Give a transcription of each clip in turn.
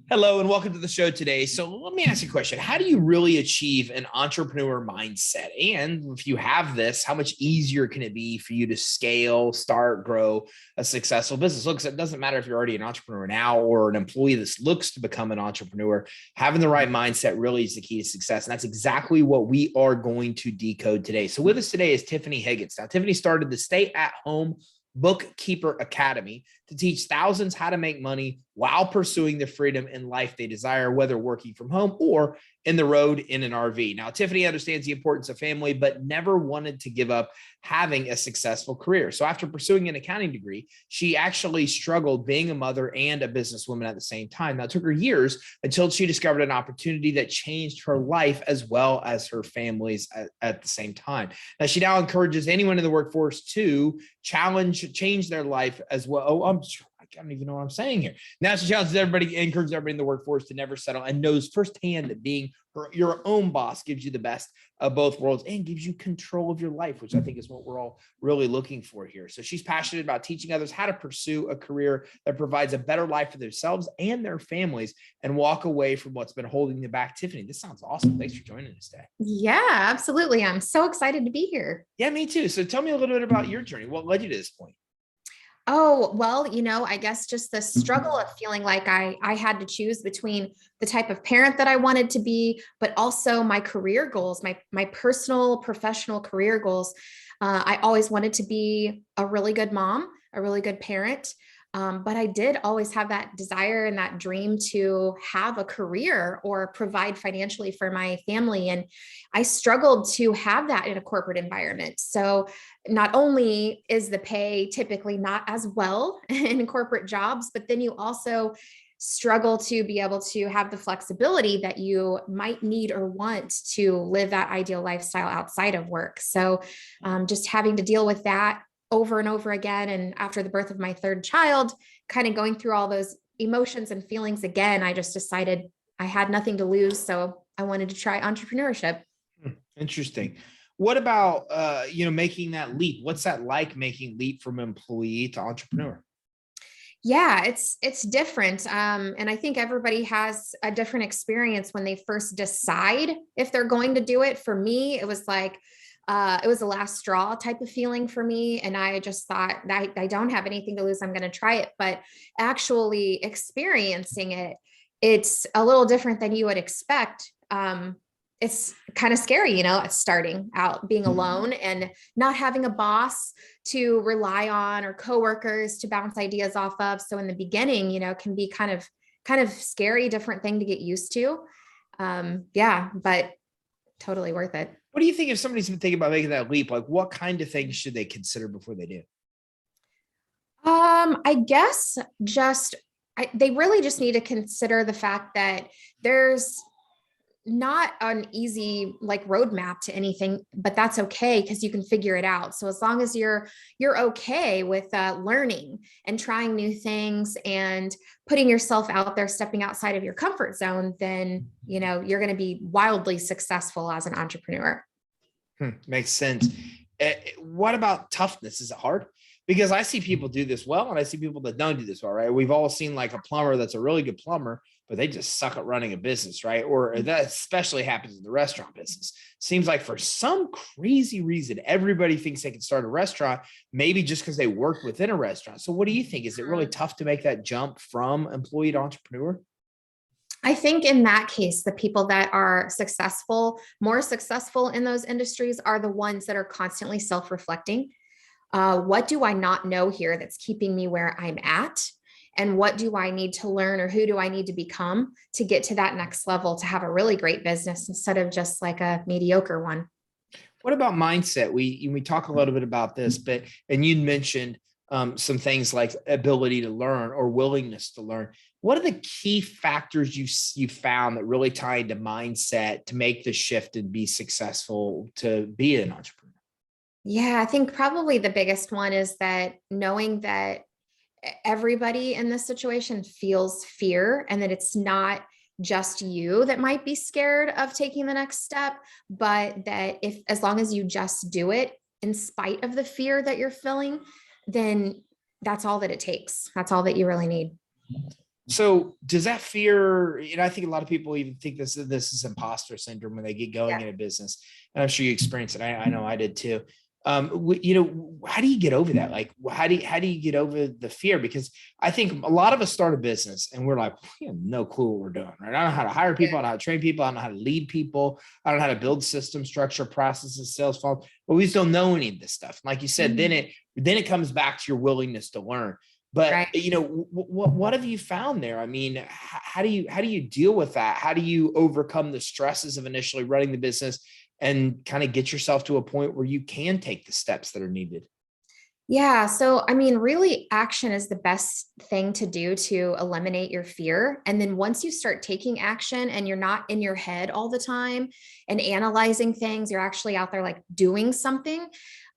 Hello and welcome to the show today. So let me ask you a question. How do you really achieve an entrepreneur mindset? And if you have this, how much easier can it be for you to scale, start, grow a successful business? Look, it doesn't matter if you're already an entrepreneur now or an employee that looks to become an entrepreneur. Having the right mindset really is the key to success. And that's exactly what we are going to decode today. So with us today is Tiffani Higgins. Now, Tiffani started the Stay at Home Bookkeeper Academy to teach thousands how to make money while pursuing the freedom in life they desire, whether working from home or in the road in an RV. Now, Tiffani understands the importance of family, but never wanted to give up having a successful career. So after pursuing an accounting degree, she actually struggled being a mother and a businesswoman at the same time. Now, it took her years until she discovered an opportunity that changed her life as well as her family's at the same time. Now, she now encourages anyone in the workforce to change their life as well. Oh, I don't even know what I'm saying here. Now she challenges everybody, encourages everybody in the workforce to never settle, and knows firsthand that being your own boss gives you the best of both worlds and gives you control of your life, which I think is what we're all really looking for here. So she's passionate about teaching others how to pursue a career that provides a better life for themselves and their families and walk away from what's been holding them back. Tiffani, this sounds awesome. Thanks for joining us today. Yeah, absolutely. I'm so excited to be here. Yeah, me too. So tell me a little bit about your journey. What led you to this point? Oh, well, I guess just the struggle of feeling like I had to choose between the type of parent that I wanted to be, but also my career goals, my personal, professional career goals. I always wanted to be a really good mom, a really good parent. But I did always have that desire and that dream to have a career or provide financially for my family. And I struggled to have that in a corporate environment. So not only is the pay typically not as well in corporate jobs, but then you also struggle to be able to have the flexibility that you might need or want to live that ideal lifestyle outside of work. So just having to deal with that over and over again. And after the birth of my third child, kind of going through all those emotions and feelings again, I just decided I had nothing to lose. So I wanted to try entrepreneurship. Interesting. What about, making that leap? What's that like, making leap from employee to entrepreneur? Yeah, it's different. And I think everybody has a different experience when they first decide if they're going to do it. For me, it was like, it was a last straw type of feeling for me. And I just thought that I don't have anything to lose. I'm going to try it. But actually experiencing it, it's a little different than you would expect. It's kind of scary, starting out being alone and not having a boss to rely on or coworkers to bounce ideas off of. So in the beginning, can be kind of scary, different thing to get used to. Yeah, but totally worth it. What do you think if somebody's been thinking about making that leap? Like, what kind of things should they consider before they do? I guess they really just need to consider the fact that there's not an easy roadmap to anything, but that's okay because you can figure it out. So as long as you're okay with learning and trying new things and putting yourself out there, stepping outside of your comfort zone, then you're going to be wildly successful as an entrepreneur. Makes sense. What about toughness? Is it hard? Because I see people do this well, and I see people that don't do this well, right? We've all seen like a plumber that's a really good plumber, but they just suck at running a business, right? Or that especially happens in the restaurant business. Seems like for some crazy reason, everybody thinks they can start a restaurant, maybe just because they work within a restaurant. So what do you think? Is it really tough to make that jump from employee to entrepreneur? I think in that case, the people that are more successful in those industries are the ones that are constantly self-reflecting. What do I not know here that's keeping me where I'm at? And what do I need to learn, or who do I need to become to get to that next level to have a really great business instead of just like a mediocre one? What about mindset? We talk a little bit about this, and you mentioned some things like ability to learn or willingness to learn. What are the key factors you found that really tie into mindset to make the shift and be successful to be an entrepreneur? Yeah, I think probably the biggest one is that knowing that everybody in this situation feels fear and that it's not just you that might be scared of taking the next step, but that as long as you just do it in spite of the fear that you're feeling, then that's all that it takes. That's all that you really need. So does that fear, I think a lot of people even think this is imposter syndrome when they get going in a business. And I'm sure you experience it. I know I did too. How do you get over that? Like, how do you get over the fear? Because I think a lot of us start a business and we're like, we have no clue what we're doing, right? I don't know how to hire people. I don't know how to train people. I don't know how to lead people. I don't know how to build system structure, processes, sales funnels, but we just don't know any of this stuff. Like you said, then it comes back to your willingness to learn. But, Right. what have you found there? I mean, how do you deal with that? How do you overcome the stresses of initially running the business and kind of get yourself to a point where you can take the steps that are needed? Yeah. So, I mean, really, action is the best thing to do to eliminate your fear. And then once you start taking action and you're not in your head all the time and analyzing things, you're actually out there like doing something.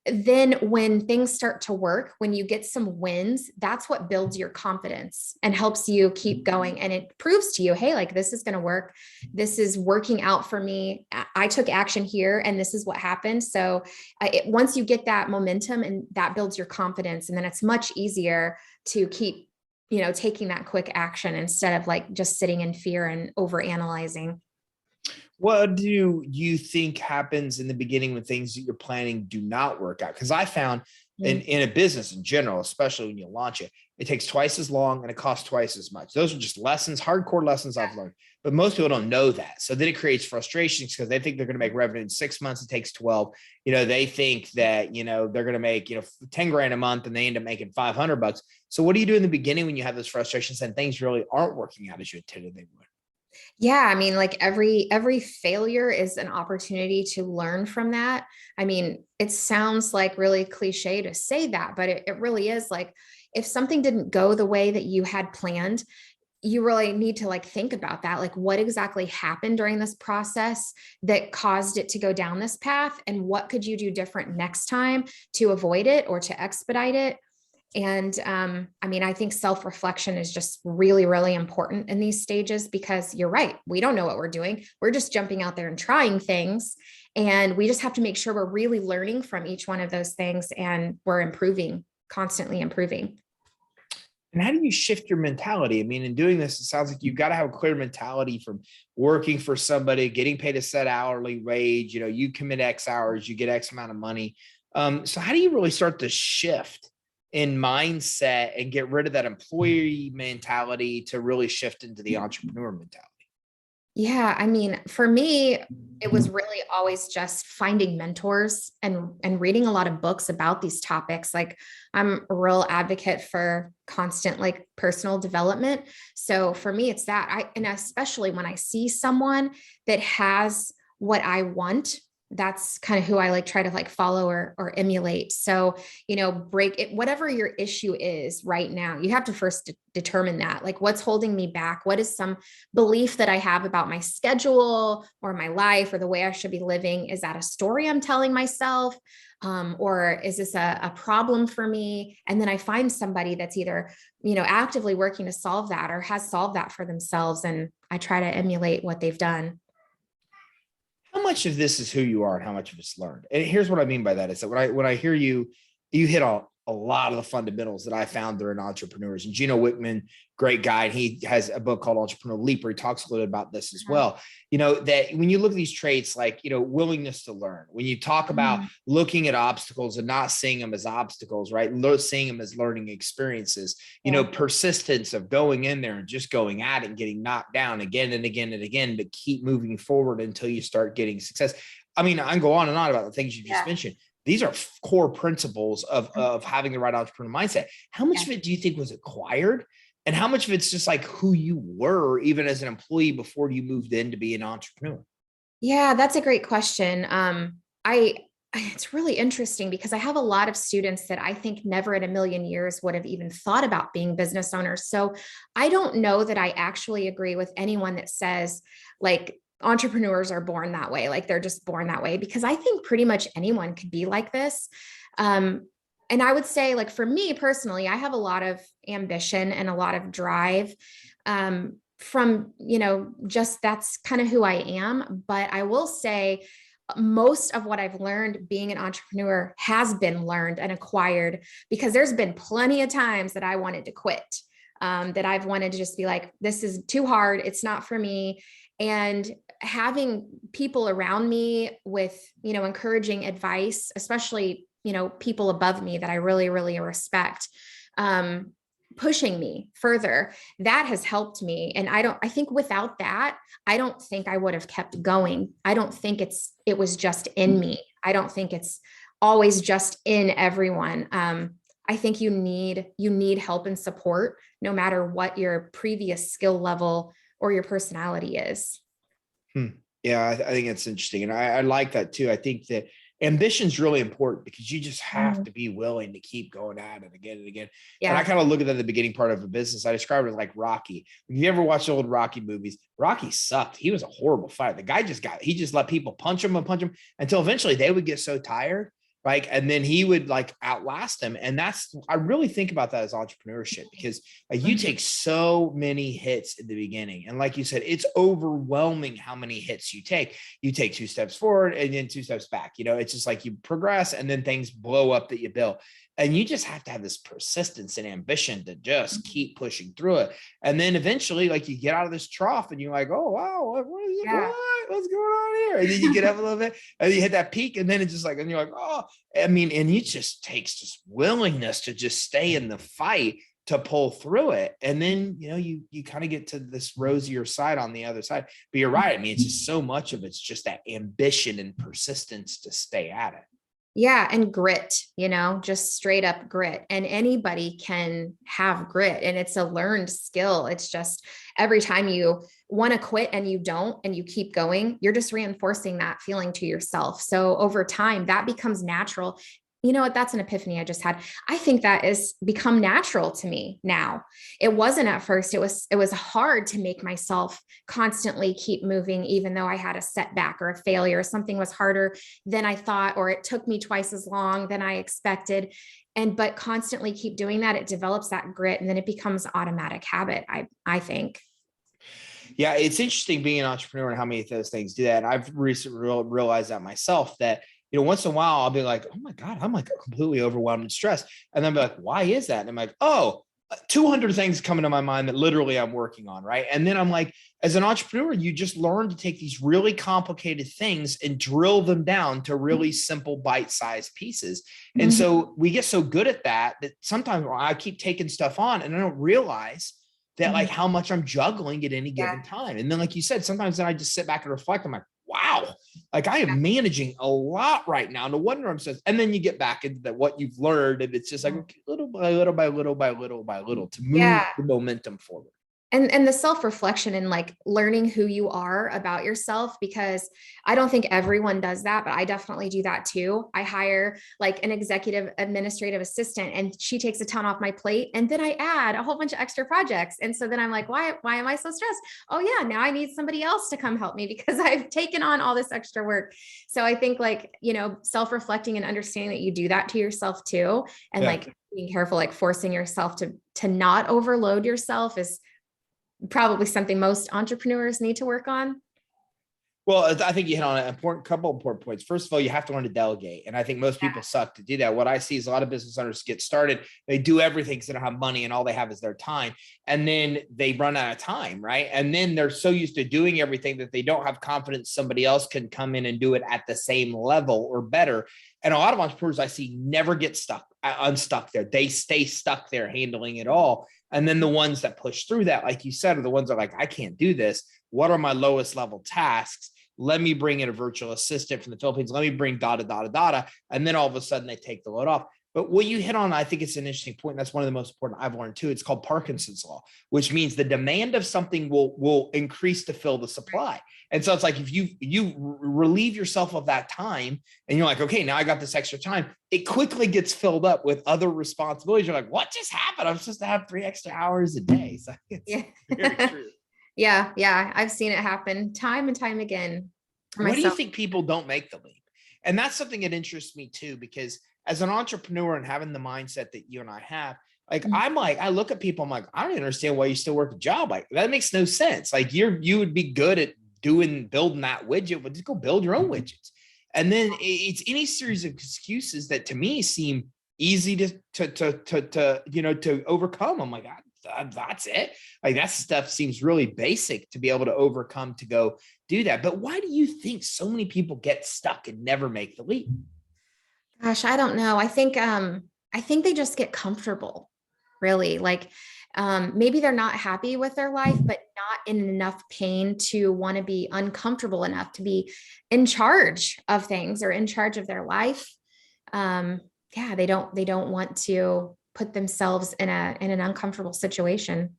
Then when things start to work, when you get some wins, that's what builds your confidence and helps you keep going. And it proves to you, hey, like this is going to work. This is working out for me. I took action here and this is what happened. So once you get that momentum and that builds your confidence, and then it's much easier to keep, taking that quick action instead of like just sitting in fear and over analyzing. What do you think happens in the beginning when things that you're planning do not work out? Because I found in a business in general, especially when you launch it, it takes twice as long and it costs twice as much. Those are just lessons, hardcore lessons I've learned. But most people don't know that. So then it creates frustrations because they think they're going to make revenue in 6 months. It takes 12. They think that, they're going to make, 10 grand a month and they end up making $500. So what do you do in the beginning when you have those frustrations and things really aren't working out as you intended they would? Yeah, I mean, like every failure is an opportunity to learn from that. I mean, it sounds like really cliche to say that, but it really is. Like if something didn't go the way that you had planned, you really need to like think about that. Like what exactly happened during this process that caused it to go down this path, and what could you do different next time to avoid it or to expedite it? And I mean, I think self-reflection is just really, really important in these stages, because you're right. We don't know what we're doing. We're just jumping out there and trying things. And we just have to make sure we're really learning from each one of those things and we're improving, constantly improving. And how do you shift your mentality? I mean, in doing this, it sounds like you've got to have a clear mentality from working for somebody, getting paid a set hourly wage. You commit X hours, you get X amount of money. So how do you really start to shift in mindset and get rid of that employee mentality to really shift into the entrepreneur mentality? Yeah, I mean, for me, it was really always just finding mentors and reading a lot of books about these topics. Like I'm a real advocate for constant like personal development. So for me, it's that and especially when I see someone that has what I want, that's kind of who I like try to like follow or emulate. So, break it, whatever your issue is right now, you have to first determine that, like, what's holding me back? What is some belief that I have about my schedule or my life or the way I should be living? Is that a story I'm telling myself? Or is this a problem for me? And then I find somebody that's either, actively working to solve that or has solved that for themselves. And I try to emulate what they've done. How much of this is who you are and how much of it's learned? And here's what I mean by that is that when I hear you, you hit on a lot of the fundamentals that I found there in entrepreneurs. And Gino Wickman, great guy, and he has a book called Entrepreneur Leap where he talks a little bit about this as well. That when you look at these traits, like, willingness to learn, when you talk about looking at obstacles and not seeing them as obstacles, right? Seeing them as learning experiences, persistence of going in there and just going at it and getting knocked down again and again and again, but keep moving forward until you start getting success. I mean, I can go on and on about the things you just mentioned. These are core principles of having the right entrepreneur mindset. How much of it do you think was acquired? And how much of it's just like who you were, even as an employee before you moved in to be an entrepreneur? Yeah, that's a great question. It's really interesting because I have a lot of students that I think never in a million years would have even thought about being business owners. So I don't know that I actually agree with anyone that says like entrepreneurs are born that way, like they're just born that way, because I think pretty much anyone could be like this. And I would say, like, for me personally, I have a lot of ambition and a lot of drive. From, just that's kind of who I am. But I will say most of what I've learned being an entrepreneur has been learned and acquired, because there's been plenty of times that I wanted to quit. that I've wanted to just be like, this is too hard. It's not for me. And having people around me with, encouraging advice, especially, people above me that I really, really respect, pushing me further, that has helped me. And I think without that, I don't think I would have kept going. I don't think it was just in me. I don't think it's always just in everyone. I think you need help and support no matter what your previous skill level or your personality is. Yeah, I think it's interesting. And I like that too. I think that ambition is really important because you just have to be willing to keep going at it again and again. Yeah. And I kind of look at that at the beginning part of a business. I describe it like Rocky. If you ever watch old Rocky movies, Rocky sucked. He was a horrible fighter. The guy he just let people punch him until eventually they would get so tired. Right. And then he would like outlast them. And I really think about that as entrepreneurship, because you take so many hits at the beginning. And like you said, it's overwhelming how many hits you take. You take 2 steps forward and then 2 steps back. It's just like you progress and then things blow up that you build. And you just have to have this persistence and ambition to just keep pushing through it. And then eventually, like, you get out of this trough and you're like, oh, wow, what's going on here? And then you get up a little bit and you hit that peak. And then it's just like, and you're like, oh, and it just takes just willingness to just stay in the fight to pull through it. And then, you kind of get to this rosier side on the other side. But you're right. It's just so much of it's just that ambition and persistence to stay at it. Yeah. And grit, just straight up grit. And anybody can have grit, and it's a learned skill. It's just every time you want to quit and you don't, and you keep going, you're just reinforcing that feeling to yourself. So over time, that becomes natural. You know what? That's an epiphany I just had. I think that is become natural to me now. It wasn't at first. It was hard to make myself constantly keep moving, even though I had a setback or a failure. Something was harder than I thought, or it took me twice as long than I expected. But constantly keep doing that, it develops that grit, and then it becomes automatic habit, I think. Yeah, it's interesting being an entrepreneur and how many of those things do that. And I've recently realized that myself, that once in a while I'll be like, oh my God, I'm like completely overwhelmed and stressed. And then I'll be like, why is that? And I'm like, oh, 200 things coming to my mind that literally I'm working on. Right. And then I'm like, as an entrepreneur, you just learn to take these really complicated things and drill them down to really simple bite-sized pieces. And so we get so good at that sometimes I keep taking stuff on and I don't realize that like how much I'm juggling at any given time. And then, like you said, sometimes then I just sit back and reflect. I'm like, wow, like I am managing a lot right now. No wonder I'm so, and then you get back into what you've learned. And it's just like, okay, little by little by little by little by little to move the momentum forward. And the self-reflection and like learning who you are about yourself, because I don't think everyone does that, but I definitely do that too. I hire like an executive administrative assistant and she takes a ton off my plate. And then I add a whole bunch of extra projects. And so then I'm like, why am I so stressed? Oh yeah, now I need somebody else to come help me because I've taken on all this extra work. So I think like, self-reflecting and understanding that you do that to yourself too. And like being careful, like forcing yourself to not overload yourself is probably something most entrepreneurs need to work on. Well, I think you hit on a couple important points. First of all, you have to learn to delegate. And I think most people suck to do that. What I see is a lot of business owners get started. They do everything because they don't have money and all they have is their time. And then they run out of time, right? And then they're so used to doing everything that they don't have confidence somebody else can come in and do it at the same level or better. And a lot of entrepreneurs I see never get unstuck there. They stay stuck there handling it all. And then the ones that push through that, like you said, are the ones that are like, I can't do this. What are my lowest level tasks? Let me bring in a virtual assistant from the Philippines. Let me bring data. And then all of a sudden they take the load off. But what you hit on, I think it's an interesting point. And that's one of the most important I've learned too. It's called Parkinson's law, which means the demand of something will increase to fill the supply. And so it's like, if you relieve yourself of that time and you're like, okay, now I got this extra time, it quickly gets filled up with other responsibilities. You're like, what just happened? I'm supposed to have 3 extra hours a day. So it's very true. Yeah. I've seen it happen time and time again. What do you think people don't make the leap? And that's something that interests me too, because as an entrepreneur and having the mindset that you and I have, like, I look at people, I'm like, I don't understand why you still work a job. Like, that makes no sense. Like you would be good at building that widget, but just go build your own widgets. And then it's any series of excuses that to me seem easy to overcome. I'm like, that's it. Like that stuff seems really basic to be able to overcome to go do that. But why do you think so many people get stuck and never make the leap? Gosh, I don't know. I think they just get comfortable, really. Like maybe they're not happy with their life, but not in enough pain to want to be uncomfortable enough to be in charge of things or in charge of their life. Yeah, they don't want to put themselves in an uncomfortable situation.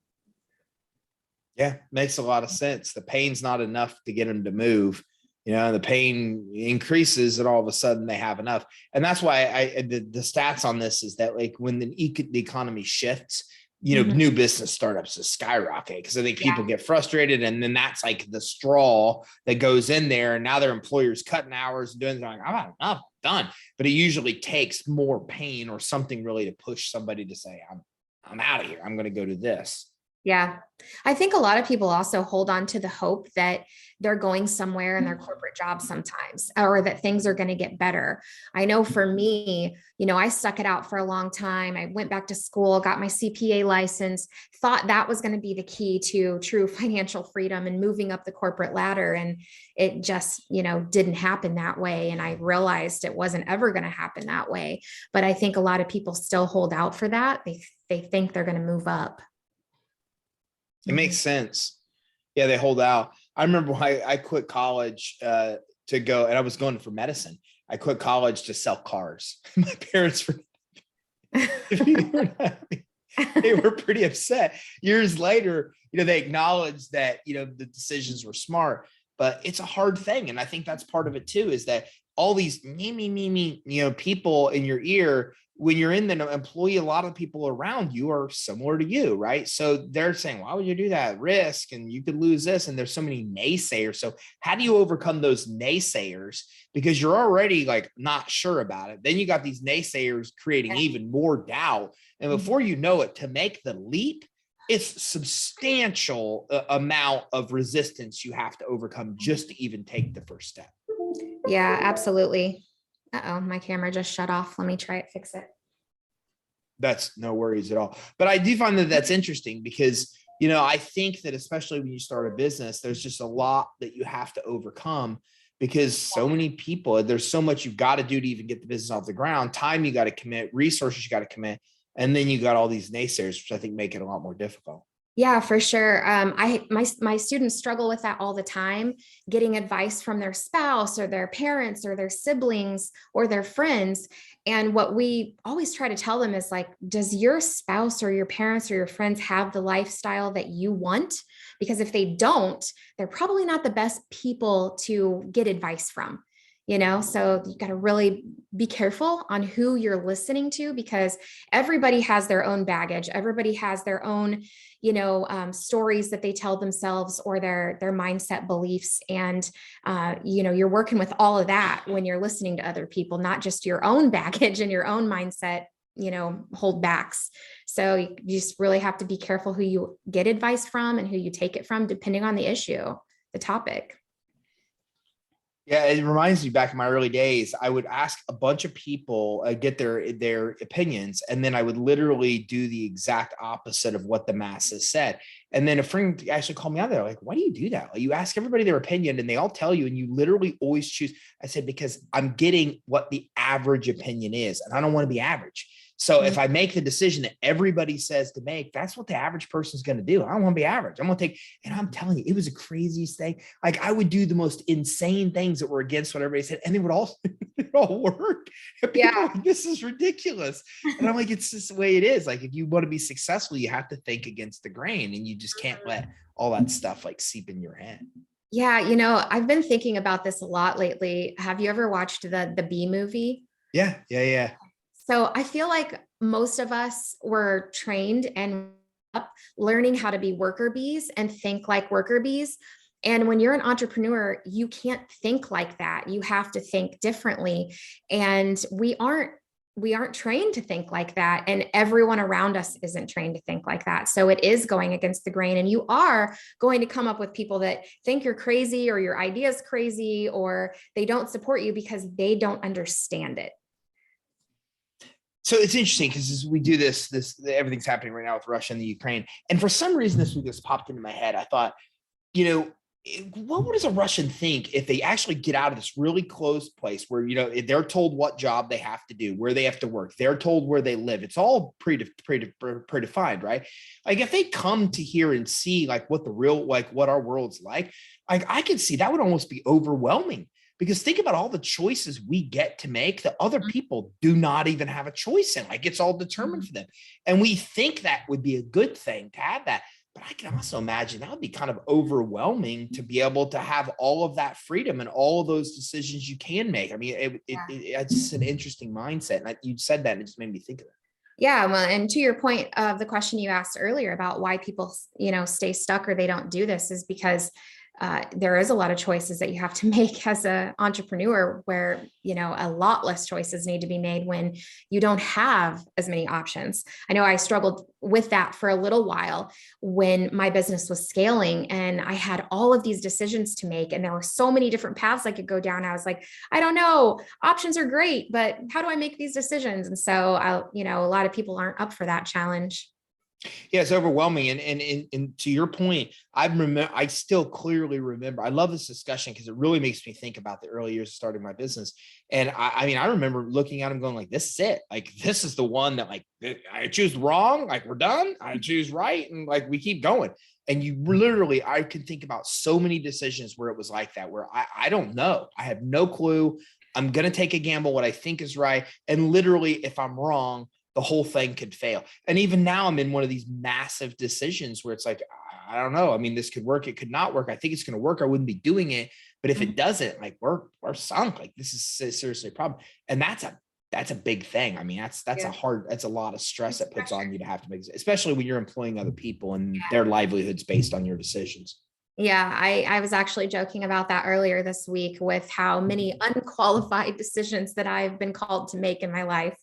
Yeah, makes a lot of sense. The pain's not enough to get them to move. The pain increases and all of a sudden they have enough. And that's why the stats on this is that like when the economy shifts, new business startups just skyrocket because I think people get frustrated. And then that's like the straw that goes in there. And now their employers cutting hours and doing like, I'm done. But it usually takes more pain or something really to push somebody to say, I'm out of here. I'm going to go to this. Yeah. I think a lot of people also hold on to the hope that they're going somewhere in their corporate job sometimes, or that things are going to get better. I know for me, I stuck it out for a long time. I went back to school, got my CPA license, thought that was going to be the key to true financial freedom and moving up the corporate ladder. And it just, didn't happen that way. And I realized it wasn't ever going to happen that way. But I think a lot of people still hold out for that. They think they're going to move up. It makes sense. Yeah, they hold out. I remember when I quit college to go, and I was going for medicine. I quit college to sell cars. My parents were, they were pretty upset. Years later, they acknowledged that, the decisions were smart, but it's a hard thing. And I think that's part of it too, is that all these me, people in your ear, when you're in the employee, a lot of people around you are similar to you, right? So they're saying, why would you do that? Risk, and you could lose this. And there's so many naysayers. So how do you overcome those naysayers? Because you're already like not sure about it. Then you got these naysayers creating even more doubt. And before you know it, to make the leap, it's substantial amount of resistance you have to overcome just to even take the first step. Yeah, absolutely. Uh-oh, my camera just shut off. Let me try it, fix it. That's no worries at all. But I do find that that's interesting because, I think that especially when you start a business, there's just a lot that you have to overcome because so many people, there's so much you've got to do to even get the business off the ground. Time you got to commit, resources you got to commit. And then you got all these naysayers, which I think make it a lot more difficult. Yeah, for sure. My students struggle with that all the time, getting advice from their spouse or their parents or their siblings or their friends. And what we always try to tell them is like, does your spouse or your parents or your friends have the lifestyle that you want? Because if they don't, they're probably not the best people to get advice from. So you got to really be careful on who you're listening to because everybody has their own baggage. Everybody has their own, stories that they tell themselves or their mindset beliefs. And, you're working with all of that when you're listening to other people, not just your own baggage and your own mindset, holdbacks. So you just really have to be careful who you get advice from and who you take it from, depending on the issue, the topic. Yeah, it reminds me back in my early days, I would ask a bunch of people, get their opinions, and then I would literally do the exact opposite of what the masses said. And then a friend actually called me out there, like, why do you do that? Like, you ask everybody their opinion and they all tell you, and you literally always choose. I said, because I'm getting what the average opinion is, and I don't want to be average. So if I make the decision that everybody says to make, that's what the average person is going to do. I don't want to be average. I'm going to take, and I'm telling you, it was the craziest thing. Like I would do the most insane things that were against what everybody said, and they would all, it all work. And people are like, this is ridiculous. And I'm like, it's just the way it is. Like if you want to be successful, you have to think against the grain, and you just can't let all that stuff like seep in your head. Yeah, I've been thinking about this a lot lately. Have you ever watched the Bee Movie? Yeah. So I feel like most of us were trained and up learning how to be worker bees and think like worker bees. And when you're an entrepreneur, you can't think like that. You have to think differently. And we aren't trained to think like that. And everyone around us isn't trained to think like that. So it is going against the grain. And you are going to come up with people that think you're crazy or your idea is crazy, or they don't support you because they don't understand it. So it's interesting because as we do this, everything's happening right now with Russia and the Ukraine. And for some reason, this week just popped into my head. I thought, you know, what does a Russian think if they actually get out of this really closed place where, they're told what job they have to do, where they have to work, they're told where they live. It's all predefined, right? Like if they come to here and see like what the real, like what our world's like I could see that would almost be overwhelming. Because think about all the choices we get to make that other people do not even have a choice in. Like it's all determined for them. And we think that would be a good thing to have that. But I can also imagine that would be kind of overwhelming to be able to have all of that freedom and all of those decisions you can make. I mean, it's just an interesting mindset. And you said that and it just made me think of it. Yeah. Well, and to your point of the question you asked earlier about why people, stay stuck or they don't do this is because there is a lot of choices that you have to make as an entrepreneur where, a lot less choices need to be made when you don't have as many options. I know I struggled with that for a little while when my business was scaling and I had all of these decisions to make and there were so many different paths I could go down. I was like, I don't know, options are great, but how do I make these decisions? And so, a lot of people aren't up for that challenge. Yeah, it's overwhelming. And to your point, I still clearly remember, I love this discussion because it really makes me think about the early years of starting my business. And I remember looking at them going like, this is it. Like, this is the one that like, I choose wrong. Like we're done. I choose right. And like, we keep going. And you literally, I can think about so many decisions where it was like that, where I don't know. I have no clue. I'm going to take a gamble, what I think is right. And literally, if I'm wrong, the whole thing could fail. And even now I'm in one of these massive decisions where it's like, I don't know. I mean, this could work. It could not work. I think it's going to work. I wouldn't be doing it. But if it doesn't, like we're sunk. Like this is seriously a problem. And that's a big thing. I mean, that's a lot of stress that puts on you to have to make, especially when you're employing other people and their livelihoods based on your decisions. Yeah, I was actually joking about that earlier this week with how many unqualified decisions that I've been called to make in my life.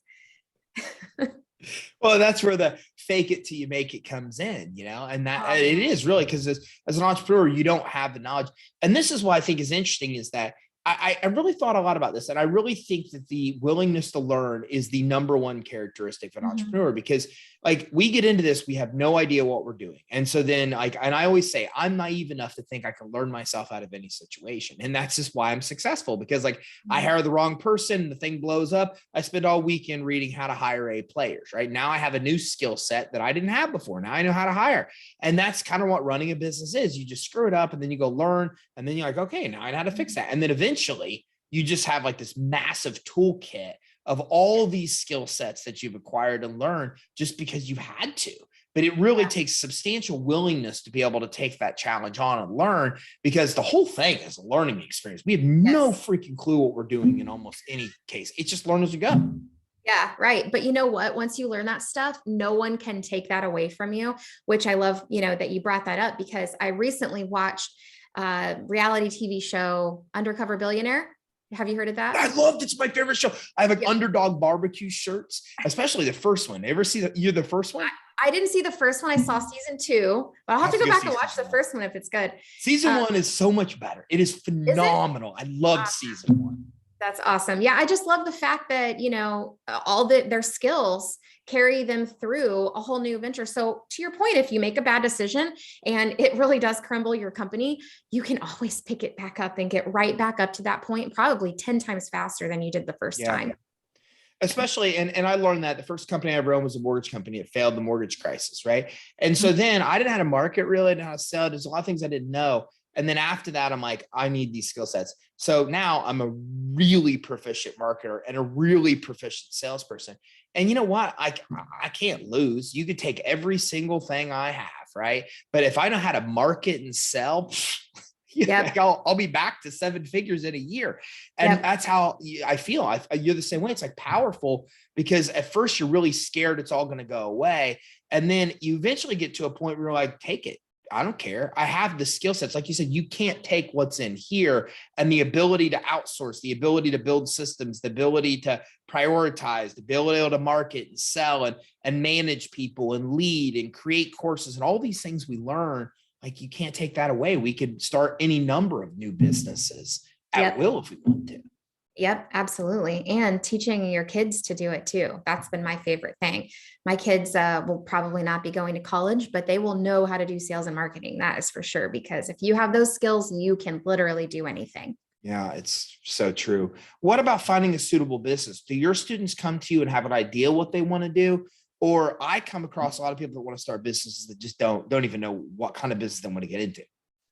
Well, that's where the fake it till you make it comes in, and that it is really because as an entrepreneur, you don't have the knowledge. And this is what I think is interesting is that I really thought a lot about this. And I really think that the willingness to learn is the number one characteristic of an entrepreneur, because like we get into this, we have no idea what we're doing. And so then and I always say, I'm naive enough to think I can learn myself out of any situation. And that's just why I'm successful, because like I hire the wrong person, the thing blows up. I spend all weekend reading how to hire A players, right? Now I have a new skill set that I didn't have before. Now I know how to hire. And that's kind of what running a business is. You just screw it up and then you go learn. And then you're like, okay, now I know how to fix that. And then eventually you just have like this massive toolkit of all these skill sets that you've acquired and learned just because you've had to. But it really takes substantial willingness to be able to take that challenge on and learn, because the whole thing is a learning experience. We have no freaking clue what we're doing in almost any case. It's just learn as we go. Yeah, right. But you know what? Once you learn that stuff, no one can take that away from you, which I love, that you brought that up, because I recently watched a reality TV show, Undercover Billionaire. Have you heard of that? I loved it. It's my favorite show. I have like Underdog barbecue shirts, especially the first one. Ever see you're the first one? I didn't see the first one. I saw season 2, but I'll have to go back and watch the first one if it's good. Season 1 is so much better. It is phenomenal. I loved season 1. That's awesome. Yeah. I just love the fact that, all their skills carry them through a whole new venture. So to your point, if you make a bad decision and it really does crumble your company, you can always pick it back up and get right back up to that point, probably 10 times faster than you did the first time. Especially, and I learned that the first company I ever owned was a mortgage company. It failed the mortgage crisis, right? And so then I didn't know how to market really, I didn't know how to sell. There's a lot of things I didn't know. And then after that, I'm like, I need these skill sets. So now I'm a really proficient marketer and a really proficient salesperson. And you know what? I can't lose. You could take every single thing I have, right? But if I know how to market and sell, like I'll be back to 7 figures in a year. And that's how I feel. You're the same way. It's like powerful, because at first you're really scared it's all going to go away. And then you eventually get to a point where you're like, take it. I don't care. I have the skill sets. Like you said, you can't take what's in here, and the ability to outsource, the ability to build systems, the ability to prioritize, the ability to market and sell and manage people and lead and create courses and all these things we learn. Like you can't take that away. We could start any number of new businesses at will if we want to. Yep, absolutely. And teaching your kids to do it too. That's been my favorite thing. My kids will probably not be going to college, but they will know how to do sales and marketing. That is for sure. Because if you have those skills, you can literally do anything. Yeah, it's so true. What about finding a suitable business? Do your students come to you and have an idea what they want to do? Or I come across a lot of people that want to start businesses that just don't even know what kind of business they want to get into.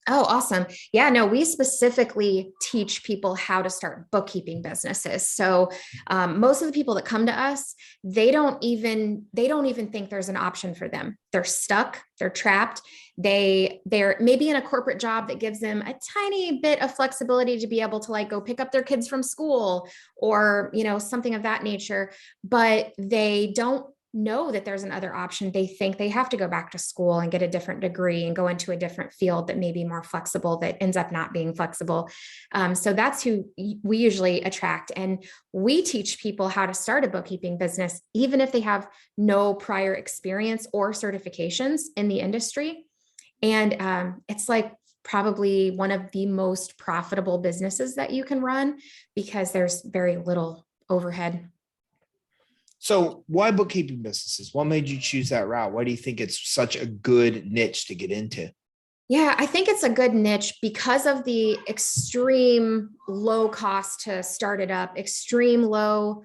Oh, awesome. Yeah, no, we specifically teach people how to start bookkeeping businesses. So most of the people that come to us, they don't even think there's an option for them. They're stuck, they're trapped. They're maybe in a corporate job that gives them a tiny bit of flexibility to be able to like go pick up their kids from school or, something of that nature, but they don't know that there's another option. They think they have to go back to school and get a different degree and go into a different field that may be more flexible, that ends up not being flexible. So that's who we usually attract. And we teach people how to start a bookkeeping business, even if they have no prior experience or certifications in the industry. And it's like probably one of the most profitable businesses that you can run because there's very little overhead. So why bookkeeping businesses? What made you choose that route? Why do you think it's such a good niche to get into? Yeah, I think it's a good niche because of the extreme low cost to start it up, extreme low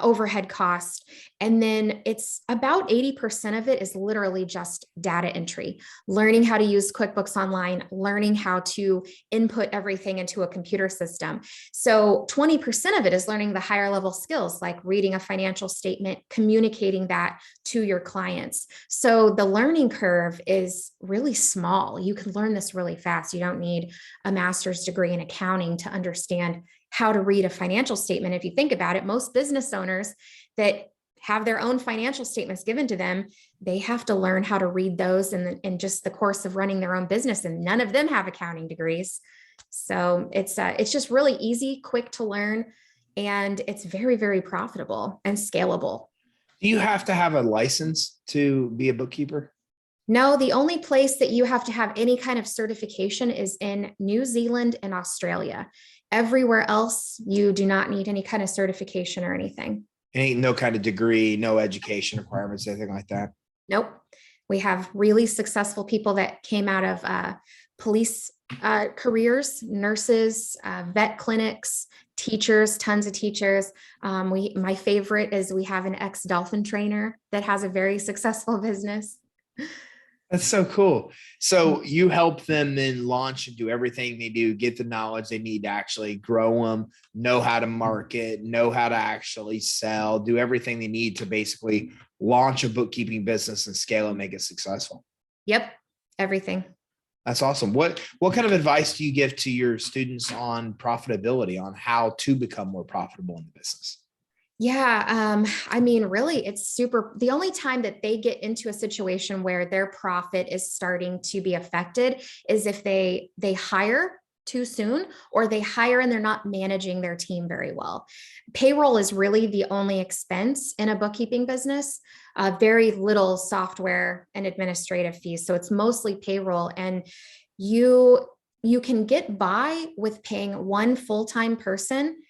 overhead cost. And then it's about 80% of it is literally just data entry, learning how to use QuickBooks Online, learning how to input everything into a computer system. So 20% of it is learning the higher level skills like reading a financial statement, communicating that to your clients. So the learning curve is really small. You can learn this really fast. You don't need a master's degree in accounting to understand how to read a financial statement. If you think about it, most business owners that have their own financial statements given to them, they have to learn how to read those in just the course of running their own business. And none of them have accounting degrees. So it's just really easy, quick to learn, and it's very, very profitable and scalable. Do you have to have a license to be a bookkeeper? No, the only place that you have to have any kind of certification is in New Zealand and Australia. Everywhere else, you do not need any kind of certification or anything. Ain't no kind of degree, no education requirements, anything like that. Nope. We have really successful people that came out of police careers, nurses, vet clinics, teachers, tons of teachers. My favorite is we have an ex-dolphin trainer that has a very successful business. That's so cool. So you help them then launch and do everything they do, get the knowledge they need to actually grow them, know how to market, know how to actually sell, do everything they need to basically launch a bookkeeping business and scale and make it successful. Yep, everything. That's awesome. What kind of advice do you give to your students on profitability, on how to become more profitable in the business? Yeah, I mean, really, it's super. The only time that they get into a situation where their profit is starting to be affected is if they hire too soon or they hire and they're not managing their team very well. Payroll is really the only expense in a bookkeeping business. Very little software and administrative fees, so it's mostly payroll, and you can get by with paying one full-time person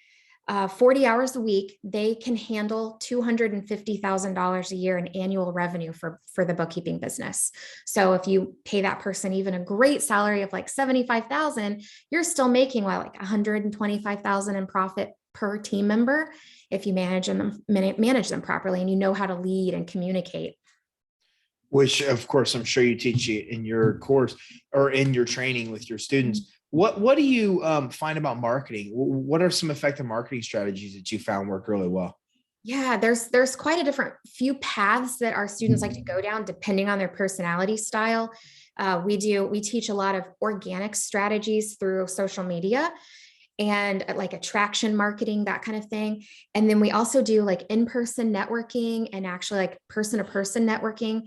40 hours a week. They can handle $250,000 a year in annual revenue for the bookkeeping business. So if you pay that person even a great salary of like 75,000, you're still making like 125,000 in profit per team member if you manage them properly and you know how to lead and communicate. Which of course I'm sure you teach in your course or in your training with your students. What do you find about marketing? What are some effective marketing strategies that you found work really well? Yeah, there's quite a different few paths that our students like to go down depending on their personality style. We teach a lot of organic strategies through social media and like attraction marketing, that kind of thing. And then we also do like in-person networking and actually like person-to-person networking.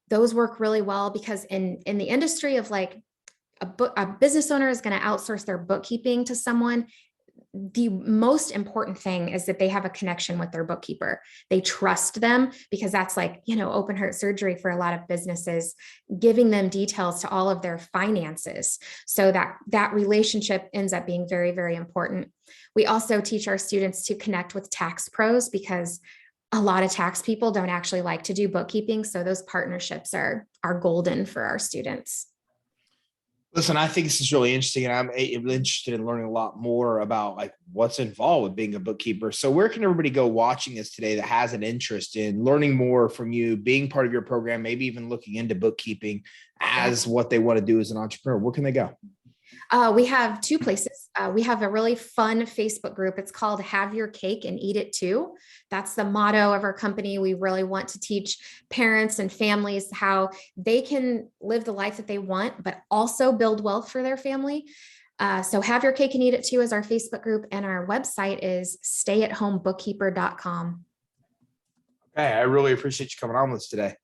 Those work really well because in the industry of like a business owner is going to outsource their bookkeeping to someone. the most important thing is that they have a connection with their bookkeeper. They trust them, because that's like, open heart surgery for a lot of businesses, giving them details to all of their finances. So that relationship ends up being very, very important. We also teach our students to connect with tax pros, because a lot of tax people don't actually like to do bookkeeping. So those partnerships are golden for our students. Listen, I think this is really interesting, and I'm interested in learning a lot more about like what's involved with being a bookkeeper. So where can everybody go watching this today that has an interest in learning more from you, being part of your program, maybe even looking into bookkeeping as what they want to do as an entrepreneur? Where can they go? We have two places. We have a really fun Facebook group. It's called Have Your Cake and Eat It Too. That's the motto of our company. We really want to teach parents and families how they can live the life that they want, but also build wealth for their family. So Have Your Cake and Eat It Too is our Facebook group, and our website is stayatHomeBookkeeper.com. Okay, I really appreciate you coming on with us today.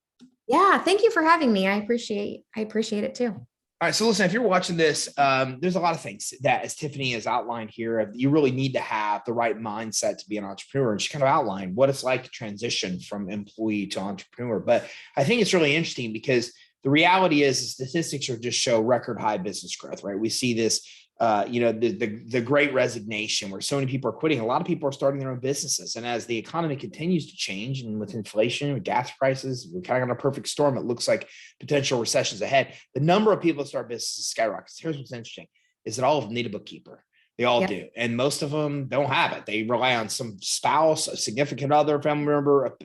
Yeah, thank you for having me. I appreciate it too. All right. So listen, if you're watching this, there's a lot of things that, as Tiffani has outlined here, you really need to have the right mindset to be an entrepreneur. And she kind of outlined what it's like to transition from employee to entrepreneur. But I think it's really interesting because the reality is statistics are just show record high business growth, right? We see this, the great resignation where so many people are quitting. A lot of people are starting their own businesses. And as the economy continues to change, and with inflation, with gas prices, we're kind of on a perfect storm. It looks like potential recessions ahead. The number of people that start businesses skyrockets. Here's what's interesting is that all of them need a bookkeeper. They all do. And most of them don't have it. They rely on some spouse, a significant other, family member,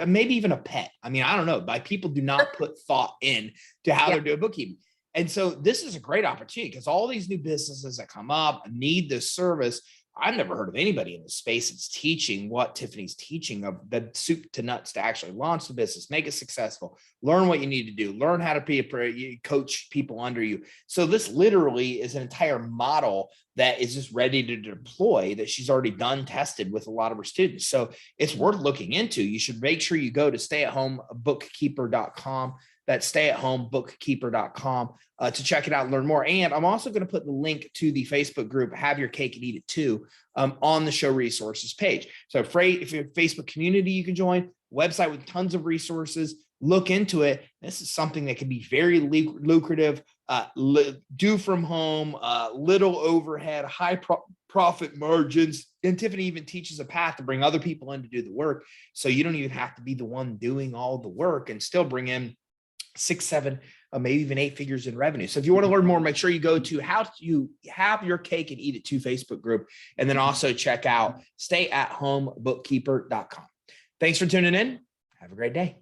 maybe even a pet. I mean, I don't know, but people do not put thought in to how they're doing bookkeeping. And so this is a great opportunity because all these new businesses that come up need this service. I've never heard of anybody in the space that's teaching what Tiffani's teaching, of the soup to nuts to actually launch the business, make it successful, learn what you need to do, learn how to be coach people under you. So this literally is an entire model that is just ready to deploy, that she's already done, tested with a lot of her students. So it's worth looking into. You should make sure you go to stayatHomeBookkeeper.com. That's stayatHomeBookkeeper.com to check it out and learn more. And I'm also going to put the link to the Facebook group, Have Your Cake and Eat It Too, on the show resources page. So if you're a Facebook community, you can join, website with tons of resources, look into it. This is something that can be very lucrative, do from home, little overhead, high profit margins. And Tiffani even teaches a path to bring other people in to do the work. So you don't even have to be the one doing all the work and still bring in 6, 7, maybe even 8 figures in revenue. So if you want to learn more, make sure you go to How You Have Your Cake and Eat It Too Facebook group, and then also check out stayatHomeBookkeeper.com. Thanks for tuning in. Have a great day.